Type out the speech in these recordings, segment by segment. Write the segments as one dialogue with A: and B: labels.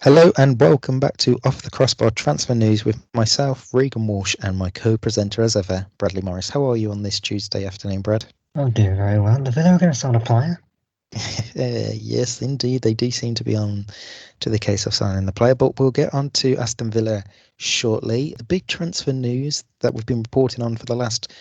A: Hello and welcome back to Off the Crossbar Transfer News with myself, Regan Walsh, and my co-presenter as ever, Bradley Morris. How are you on this Tuesday afternoon, Brad?
B: I'm doing very well. The Villa are going to sign a player.
A: Yes, indeed, they do seem to be on to the case of signing the player, but we'll get on to Aston Villa shortly. The big transfer news that we've been reporting on for the last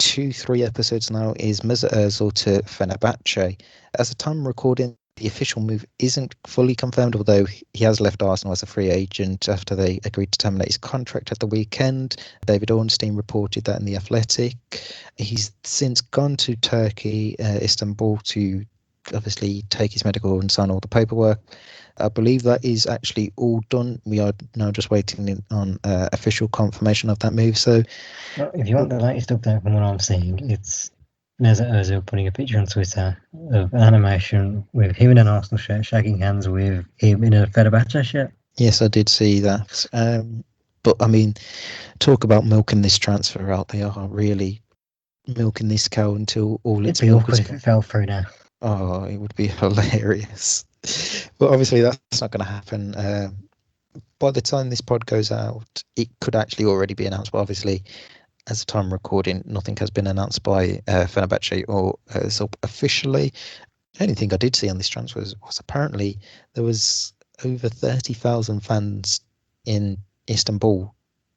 A: 2-3 episodes now is Mesut Ozil to Fenerbahce. As the time recording, the official move isn't fully confirmed, although he has left Arsenal as a free agent after they agreed to terminate his contract at the weekend. David Ornstein reported that in The Athletic. He's since gone to Turkey, Istanbul, to obviously take his medical and sign all the paperwork. I believe that is actually all done. We are now just waiting on official confirmation of that move. So,
B: Well, if you want the latest update from what I'm seeing, it's Mesut Ozil putting a picture on Twitter of an animation with him in an Arsenal shirt shaking hands with him in a Fenerbahce shirt.
A: yes, I did see that. But I mean, talk about milking this transfer out. They are really milking this cow until all its
B: It'd be
A: milk
B: awkward
A: is
B: if
A: gone.
B: it fell through now.
A: Oh, it would be hilarious. But obviously, that's not going to happen. By the time this pod goes out, it could actually already be announced. But obviously, as the time recording, nothing has been announced by Fenerbahce or officially. The only thing I did see on this transfer was apparently there was over 30,000 fans in Istanbul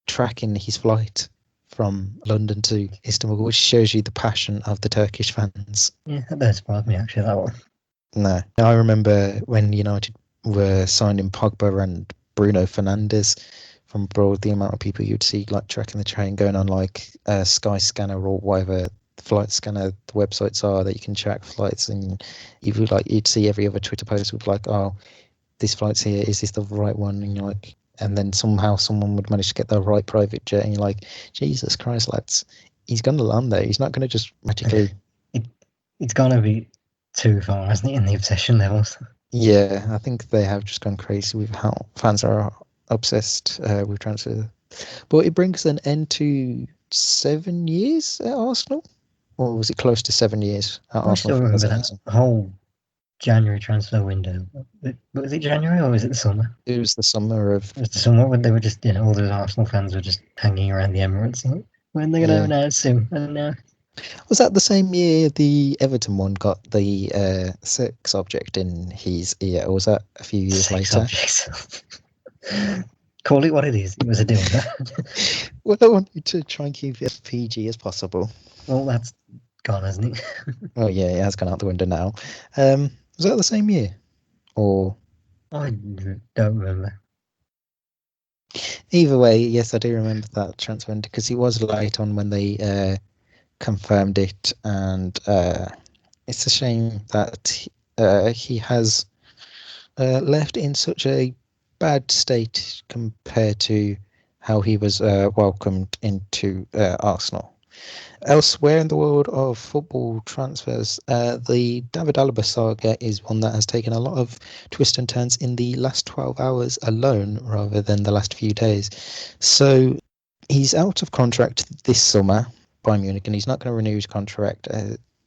A: tracking his flight from London to Istanbul, which shows you the passion of the Turkish fans.
B: Yeah, that does surprise me actually, that one.
A: No, I remember when United were signing Pogba and Bruno Fernandes from abroad, the amount of people you'd see like tracking the train going on like Sky Scanner or whatever flight scanner the websites are that you can track flights, and you'd see every other Twitter post with like, oh, this flight's here, is this the right one? And you're like, and then somehow someone would manage to get the right private jet, and you're like, Jesus Christ, lads, he's going to land there. He's not going to just magically.
B: It's going to be too far, hasn't it, in the obsession levels?
A: Yeah, I think they have just gone crazy with how fans are obsessed with transfer. But it brings an end to 7 years at Arsenal, or was it close to 7 years at
B: I
A: Arsenal
B: still
A: for
B: remember
A: Mesut
B: that
A: Ozil?
B: whole January transfer window. Was it January or was it the summer?
A: It was the summer of
B: It was the summer when they were just, all the Arsenal fans were just hanging around the Emirates. Like, when they're going to
A: yeah.
B: announce him? And now
A: Was that the same year the Everton one got the sex object in his ear, or was that a few years
B: sex
A: later?
B: objects. Call it what it is. It was a dildo.
A: Well, I want you to try and keep it as PG as possible.
B: Well, that's gone, hasn't it?
A: Oh yeah, it has gone out the window now. Was that the same year, or
B: I don't remember.
A: either way? Yes, I do remember that transfer because he was late on when they confirmed it, and it's a shame that he has left in such a bad state compared to how he was welcomed into Arsenal. Elsewhere in the world of football transfers, the David Alaba saga is one that has taken a lot of twists and turns in the last 12 hours alone rather than the last few days. So he's out of contract this summer by Munich, and he's not going to renew his contract.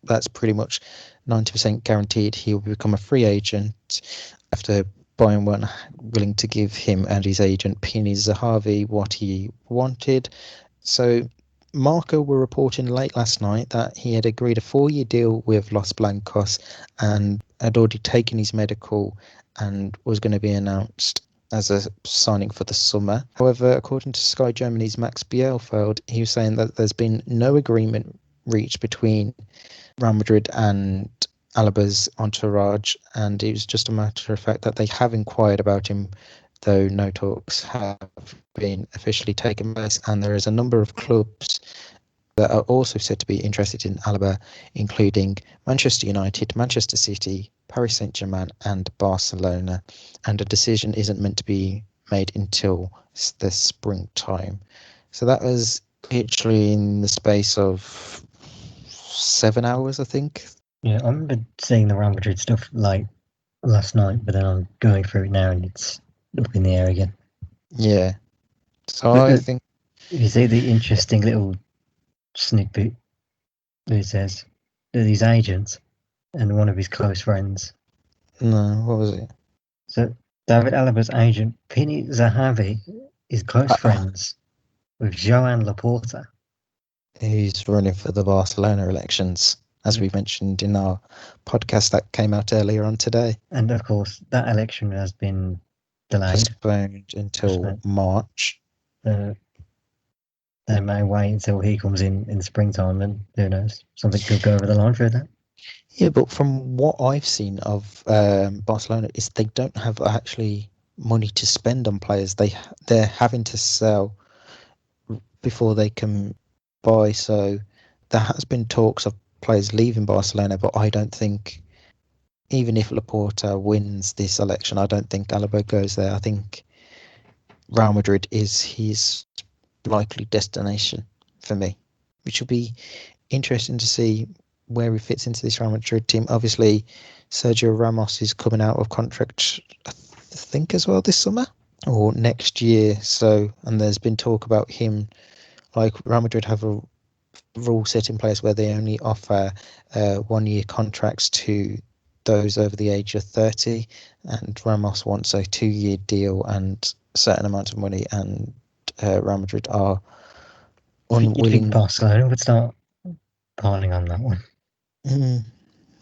A: That's pretty much 90% guaranteed. He will become a free agent after Bayern weren't willing to give him and his agent Pini Zahavi what he wanted. So Marco were reporting late last night that he had agreed a 4-year deal with Los Blancos and had already taken his medical and was going to be announced as a signing for the summer. However, according to Sky Germany's Max Bielefeld, he was saying that there's been no agreement reached between Real Madrid and Alaba's entourage, and it was just a matter of fact that they have inquired about him, though no talks have been officially taken place, and there is a number of clubs that are also said to be interested in Alaba, including Manchester United, Manchester City, Paris Saint-Germain and Barcelona, and a decision isn't meant to be made until the springtime. So that was literally in the space of 7 hours, I think.
B: Yeah, I remember seeing the Real Madrid stuff like last night, but then I'm going through it now and it's up in the air again.
A: Yeah. So
B: But
A: I think
B: if you see the interesting little snippet that it says that his agent and one of his close friends.
A: no, what was it?
B: So David Alaba's agent, Pini Zahavi, is close friends with Joan Laporta,
A: who's running for the Barcelona elections, as we mentioned in our podcast that came out earlier on today.
B: And of course, that election has been delayed.
A: Postponed until March.
B: They may wait until he comes in springtime, and who knows, something could go over the line for that.
A: Yeah, but from what I've seen of Barcelona, is they don't have actually money to spend on players. They're having to sell before they can buy. So there has been talks of players leaving Barcelona, but I don't think, even if Laporta wins this election, I don't think Alaba goes there. I think Real Madrid is his likely destination for me, which will be interesting to see where he fits into this Real Madrid team. Obviously, Sergio Ramos is coming out of contract, I think, as well this summer or next year. So, and there's been talk about him, like Real Madrid have a rule set in place where they only offer 1 year contracts to those over the age of 30, and Ramos wants a 2 year deal and a certain amount of money, and Real Madrid are unwilling.
B: You'd think Barcelona would start piling on that one.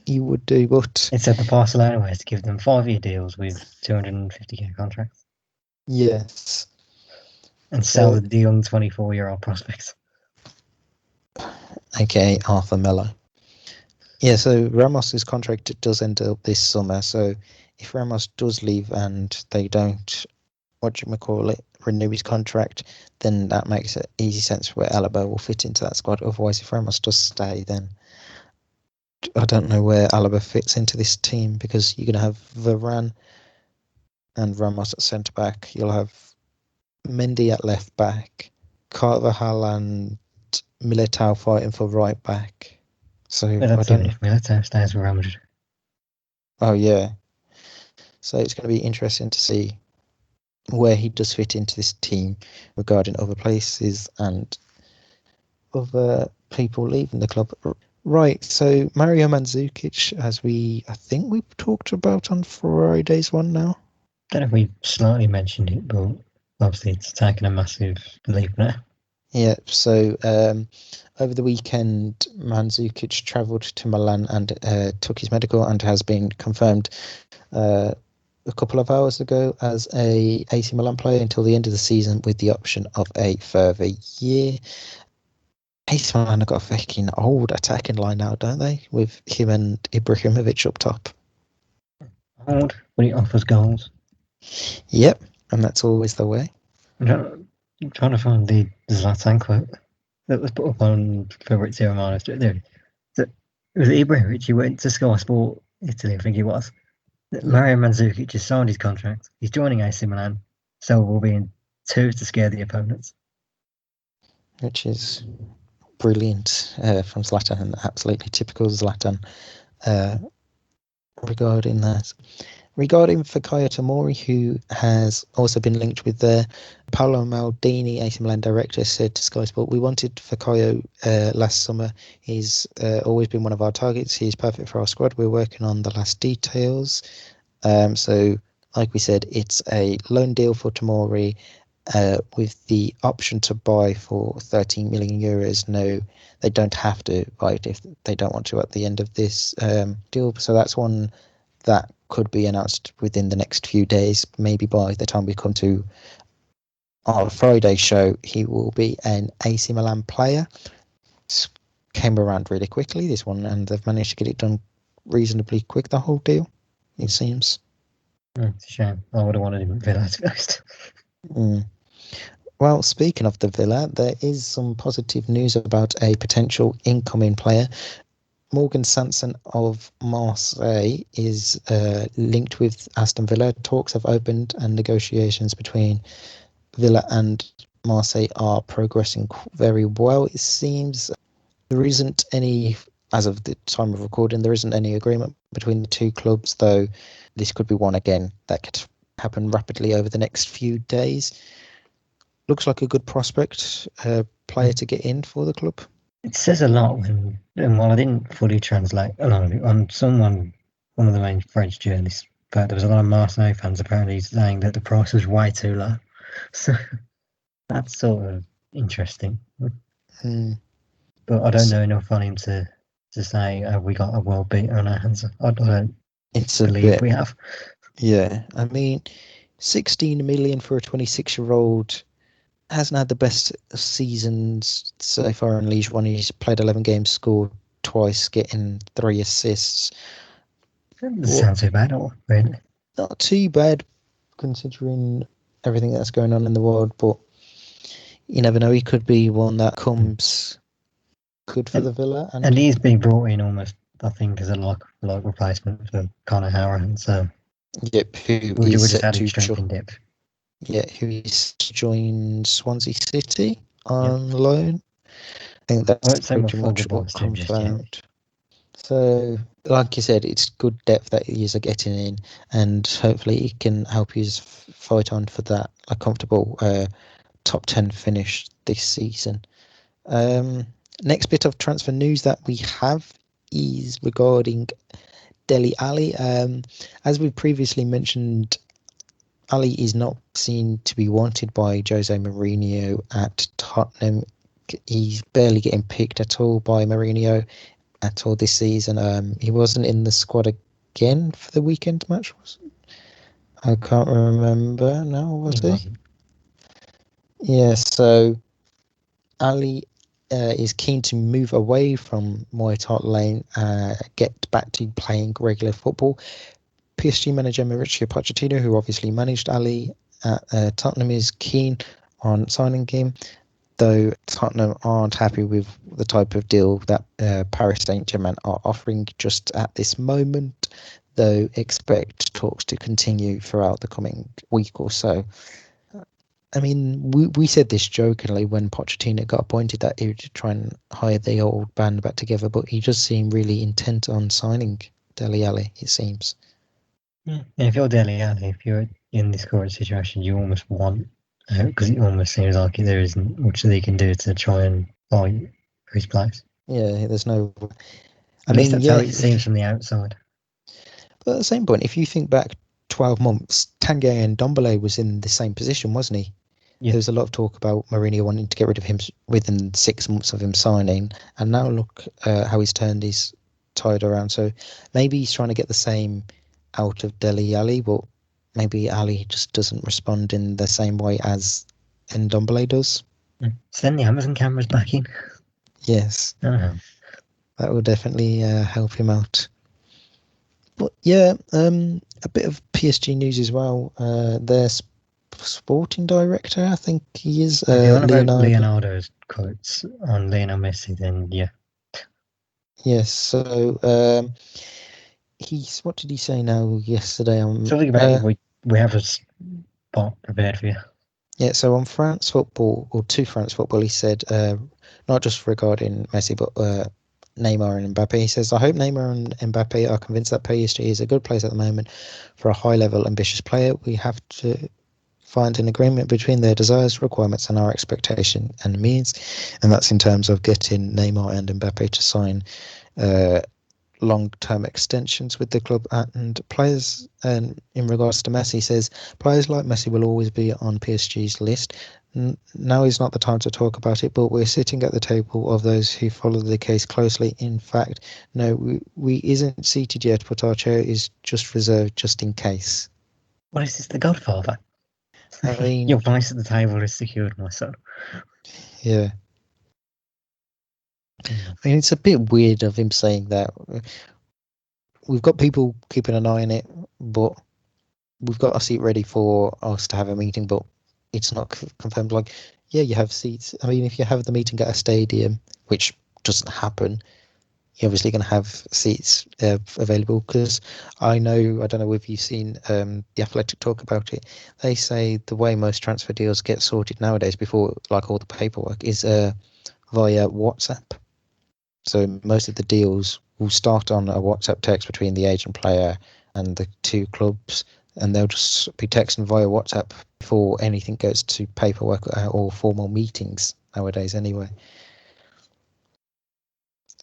A: You would do, but
B: instead the Barcelona way is to give them 5-year deals with 250k contracts.
A: Yes.
B: And sell the young 24-year-old prospects.
A: Okay, Arthur Melo. Yeah, so Ramos's contract does end up this summer. So if Ramos does leave and they don't, renew his contract, then that makes it easy sense where Alaba will fit into that squad. Otherwise, if Ramos does stay, then I don't know where Alaba fits into this team, because you're going to have Varane and Ramos at centre back. You'll have Mendy at left back, Carvajal and Militao fighting for right back. So
B: But that's even if Militao stays with Real Madrid.
A: Oh yeah. So it's going to be interesting to see where he does fit into this team regarding other places and other people leaving the club. Right, so Mario Mandzukic, as I think we've talked about on Friday's one now.
B: I don't know if we slightly mentioned it, but obviously it's taken a massive leap now.
A: Yeah, so over the weekend, Mandzukic travelled to Milan and took his medical, and has been confirmed a couple of hours ago as a AC Milan player until the end of the season, with the option of a further year. AC Milan have got a fucking old attacking line now, don't they? With him and Ibrahimovic up top.
B: Old, but he offers goals.
A: Yep, and that's always the way.
B: I'm trying to find the Zlatan quote that was put up on Fabrizio Romano's Twitter. It was Ibrahimovic. He went to Sky Sport Italy, I think it was. Mario Mandzukic has signed his contract. He's joining AC Milan, so we'll be in twos to scare the opponents.
A: Which is brilliant from Zlatan, and absolutely typical Zlatan regarding that. Regarding Fikayo Tomori, who has also been linked with Paolo Maldini, AC Milan director, said to Sky Sport, "We wanted Fikayo last summer. He's always been one of our targets. He's perfect for our squad. We're working on the last details." So, like we said, it's a loan deal for Tomori with the option to buy for 13 million euros. No, they don't have to buy it if they don't want to at the end of this deal. So that's one that could be announced within the next few days. Maybe by the time we come to our Friday show, he will be an AC Milan player. This came around really quickly, this one, and they've managed to get it done reasonably quick, the whole deal, it seems.
B: It's a shame. I would have wanted him at Villa, to be honest.
A: Well, speaking of the Villa, there is some positive news about a potential incoming player. Morgan Sanson of Marseille is linked with Aston Villa. Talks have opened and negotiations between Villa and Marseille are progressing very well, it seems. There isn't any, as of the time of recording, there isn't any agreement between the two clubs, though this could be one again that could happen rapidly over the next few days. Looks like a good prospect player to get in for the club.
B: It says a lot when, and while I didn't fully translate a lot of it, one of the main French journalists but there was a lot of Marseille fans apparently saying that the price was way too low. So that's sort of interesting.
A: Mm.
B: But I don't know enough on him to say, have we got a world beater on our hands? I don't
A: It's a
B: believe
A: bit,
B: we have.
A: yeah. I mean, 16 million for a 26-year-old hasn't had the best seasons so far in Ligue 1. He's played 11 games, scored twice, getting 3 assists.
B: It doesn't sound too bad, or really.
A: Not too bad considering everything that's going on in the world, but you never know. He could be one that comes good for the Villa.
B: And he's been brought in almost, I think, as a like replacement for Conor Howard. So
A: yep, who
B: we're
A: is
B: just
A: set
B: adding
A: to
B: strength in depth.
A: who is to join Swansea City
B: Yep.
A: on loan. I think
B: I
A: that's
B: won't say my
A: pretty
B: full
A: much
B: goodbyes
A: what
B: to him just yet.
A: confirmed. So, like you said, it's good depth that you are getting in, and hopefully it can help you fight on for that a comfortable top 10 finish this season. Next bit of transfer news that we have is regarding Dele Alli. As we previously mentioned, Ali is not seen to be wanted by Jose Mourinho at Tottenham. He's barely getting picked at all by Mourinho at all this season. He wasn't in the squad again for the weekend match, was he? I can't remember now, was he?
B: Wasn't.
A: Yeah, so Ali is keen to move away from White Hart Lane, get back to playing regular football. PSG manager Mauricio Pochettino, who obviously managed Ali at Tottenham, is keen on signing him, though Tottenham aren't happy with the type of deal that Paris Saint-Germain are offering just at this moment, though expect talks to continue throughout the coming week or so. I mean, we said this jokingly when Pochettino got appointed that he would try and hire the old band back together, but he does seem really intent on signing Dele Alli, it seems.
B: Yeah. And if you're Dele Alli, if you're in this current situation, you almost want, because it almost seems like there isn't much that he can do to try and fight for his place.
A: Yeah, there's no.
B: At least that's how it seems from the outside.
A: But at the same point, if you think back 12 months, Tanguy and Ndombele was in the same position, wasn't he?
B: Yeah.
A: There was a lot of talk about Mourinho wanting to get rid of him within 6 months of him signing, and now look how he's turned his tide around. So maybe he's trying to get the same out of Dele Alli, but maybe Ali just doesn't respond in the same way as Ndombele does.
B: Send the Amazon cameras back in.
A: Yes,
B: Uh-huh.
A: that will definitely help him out. But yeah, a bit of PSG news as well. Their sporting director, I think he is,
B: If you're on about
A: Leonardo.
B: Leonardo's quotes on Lionel Messi, then yeah.
A: Yes, so what did he say now yesterday?
B: Something about we have a spot prepared for you.
A: Yeah, so on France Football, or to France Football, he said, not just regarding Messi, but Neymar and Mbappe. He says, I hope Neymar and Mbappe are convinced that PSG is a good place at the moment for a high-level, ambitious player. We have to find an agreement between their desires, requirements, and our expectation and means. And that's in terms of getting Neymar and Mbappe to sign long-term extensions with the club. And players, and in regards to Messi, says players like Messi will always be on PSG's list. Now is not the time to talk about it, but we're sitting at the table of those who follow the case closely. In fact, no, we isn't seated yet, but our chair is just reserved just in case.
B: What is this, The Godfather?
A: I mean,
B: your place at the table is secured, my son.
A: Yeah. I mean, it's a bit weird of him saying that. We've got people keeping an eye on it, but we've got a seat ready for us to have a meeting, but it's not confirmed. Like, yeah, you have seats. I mean, if you have the meeting at a stadium, which doesn't happen, you're obviously going to have seats available. Because I don't know if you've seen the Athletic talk about it. They say the way most transfer deals get sorted nowadays, before like all the paperwork, is via WhatsApp. So most of the deals will start on a WhatsApp text between the agent player and the two clubs, and they'll just be texting via WhatsApp before anything goes to paperwork or formal meetings nowadays anyway.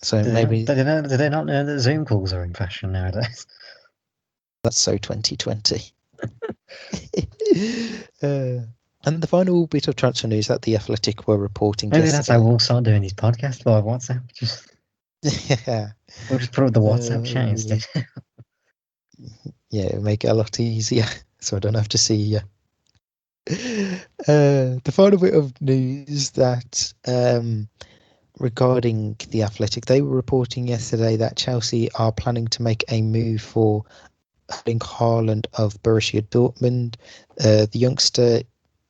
A: So
B: Do
A: maybe...
B: they not know that Zoom calls are in fashion nowadays?
A: That's so 2020. And the final bit of transfer news that the Athletic were reporting
B: Maybe that's how
A: yesterday.
B: we'll start doing these podcasts via WhatsApp. We'll just put up the WhatsApp chat instead.
A: Yeah, it'll make it a lot easier, so I don't have to see you. The final bit of news that regarding the Athletic, they were reporting yesterday that Chelsea are planning to make a move for Erling Haaland of Borussia Dortmund. The youngster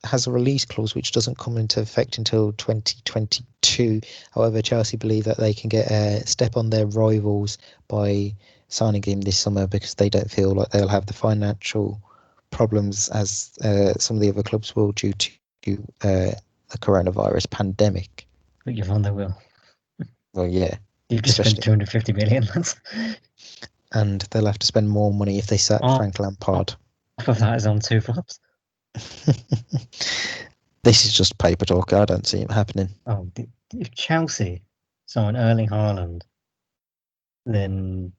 A: has a release clause which doesn't come into effect until 2022. However, Chelsea believe that they can get a step on their rivals by signing him this summer because they don't feel like they'll have the financial problems as some of the other clubs will due to the coronavirus pandemic.
B: But you're on the will.
A: Well, yeah.
B: You've just spent 250 million, lads.
A: And they'll have to spend more money if they sack Frank Lampard.
B: Half of that is on 2 flops.
A: This is just paper talk. I don't see it happening.
B: Oh, if Chelsea sign Erling Haaland, then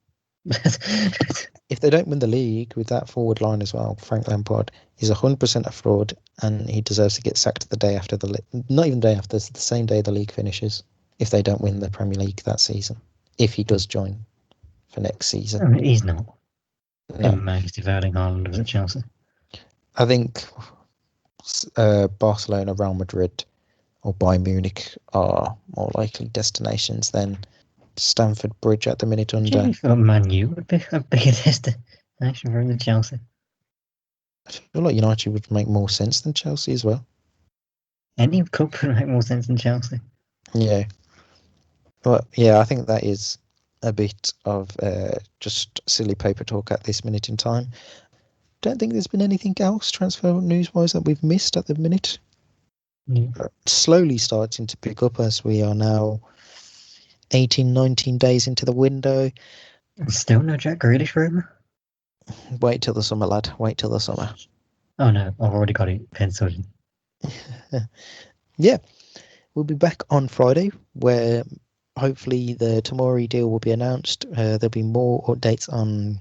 A: if they don't win the league with that forward line as well, Frank Lampard is 100% a fraud, and he deserves to get sacked the day after not even the day after, the same day the league finishes. If they don't win the Premier League that season, if he does join for next season,
B: I mean, he's not.
A: No.
B: Amazed if Erling Haaland was at Chelsea.
A: I think Barcelona, Real Madrid, or Bayern Munich are more likely destinations than Stamford Bridge at the minute under.
B: Do you thought Man U would be a bigger destination for the Chelsea?
A: I feel like United would make more sense than Chelsea as well.
B: Any club would make more sense than Chelsea.
A: Yeah. Well, yeah, I think that is a bit of just silly paper talk at this minute in time. Don't think there's been anything else transfer news-wise that we've missed at the minute.
B: Yeah.
A: Slowly starting to pick up as we are now 18, 19 days into the window.
B: Still no Jack Grealish rumour?
A: Wait till the summer, lad. Wait till the summer.
B: Oh no, I've already got it penciled in.
A: Yeah. We'll be back on Friday where hopefully the Tomori deal will be announced. There'll be more updates on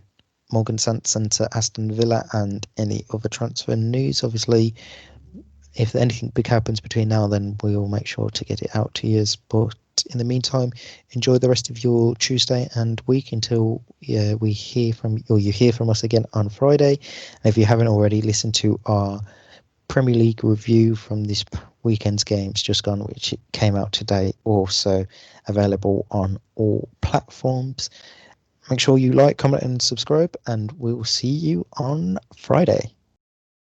A: Morgan Sanson to Aston Villa and any other transfer news. Obviously, if anything big happens between now and then, we'll make sure to get it out to you. But in the meantime, enjoy the rest of your Tuesday and week until we hear from, or you hear from us again on Friday. And if you haven't already listened to our Premier League review from this weekend's games just gone, which came out today, also available on all platforms. Make sure you like, comment and subscribe, and we'll see you on Friday.